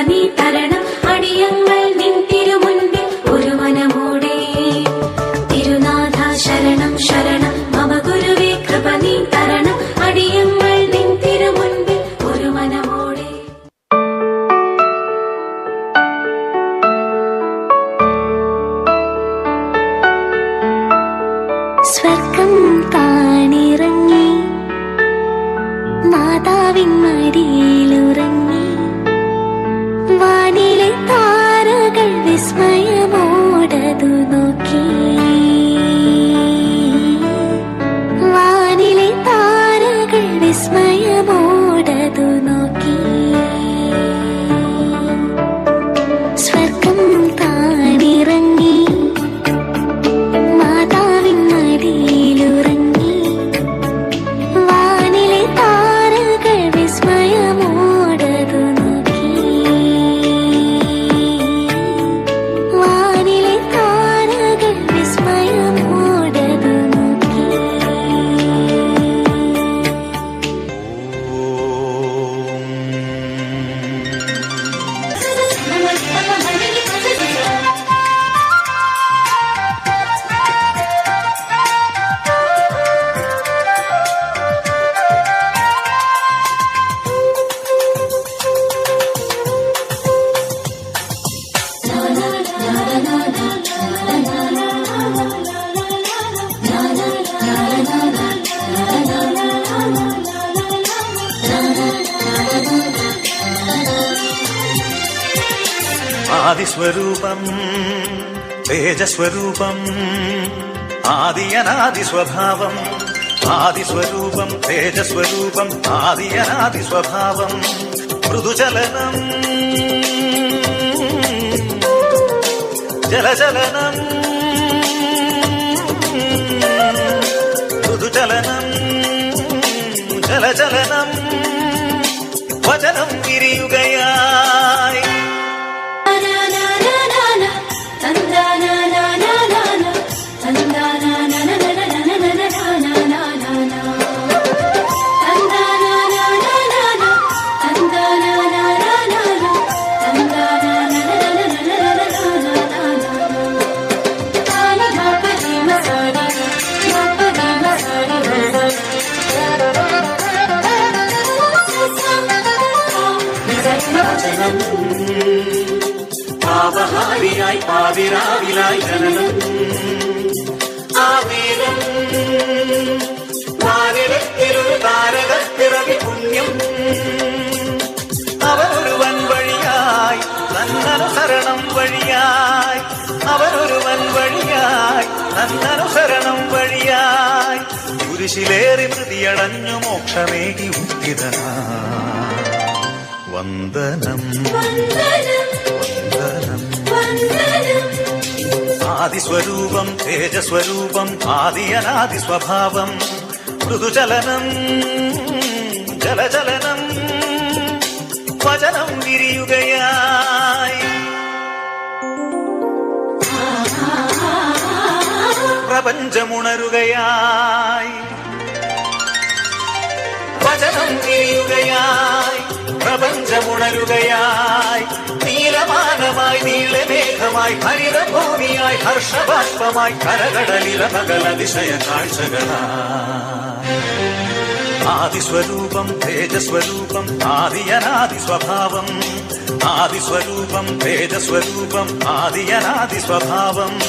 നീ തരണം. അടിയങ്ങൾ നിൻ തിരുമുൻപിൽ ഒരു മനമോടെ. തിരുനാഥ ശരണം ശരണം മമ ഗുരുവേ കൃപ നീ തരണം. അടിയങ്ങൾ നിൻ തിരുമുൻപിൽ ഒരു മനമോടെ. സ്വർഗം കാണിറങ്ങി മാതാവിൻ മടിയിലുറങ്ങി. വാനിലെ താരകൾ വിസ്മയമോടതു നോക്കി. വാനിലെ താരകൾ വിസ്മയമോടതു നോക്കി. സ്വർഗം കാണിറങ്ങി മാതാവിൻ മടിയിലുറങ്ങി. വാനിലെ താരകൾ വിസ്മയമോടതു നോക്കി. വാനിലെ താരകൾ വിസ്മയമോടതു നോക്കി. ആദിസ്വരൂപം തേജസ്വരൂപം ആദിയനാദി സ്വഭാവം. ആദിസ്വരൂപം തേജസ്വരൂപം ആദിയനാദി സ്വഭാവം. മൃദുചലനം ജലചലനം. മൃദുചലനം ജലചലനം. വചനം വിരിയുകയായി. പാപഹാരിയായി പാതിരാവിലായി ജനനം. ആവേദം വാനിടത്തിലൊരു താരകപ്പിറവി പുണ്യം. അവനൊരുവൻ വഴിയായി നന്നനുസരണം വഴിയായി. അവനൊരുവൻ വഴിയായി നന്നനുസരണം വഴിയായി. കുരിശിലേറി മൃതിയടഞ്ഞു മോക്ഷമേകി ഉദ്ധിതനായി. വന്ദനം വന്ദനം. ആദിസ്വരൂപം തേജസ്വരൂപം ആദിയനാദി സ്വഭാവം. മൃദുചലനം ജലചലനം. വചനം വിരിയുകയായി. പ്രപഞ്ചമുണരുകയായി. വചനം വിരിയുകയായി. പ്രപഞ്ചമുണരുകയായി. നീലമാനമായി നീളമേഘമായി ഹരിതഭൂമിയായി ഹർഷബാഷ്പമായി കരകടലില മകളതിശയ കാഴ്ചകളായി. ആദിസ്വരൂപം തേജസ്വരൂപം ആദിയനാദി സ്വഭാവം. ആദിസ്വരൂപം തേജസ്വരൂപം ആദിയനാദി സ്വഭാവം.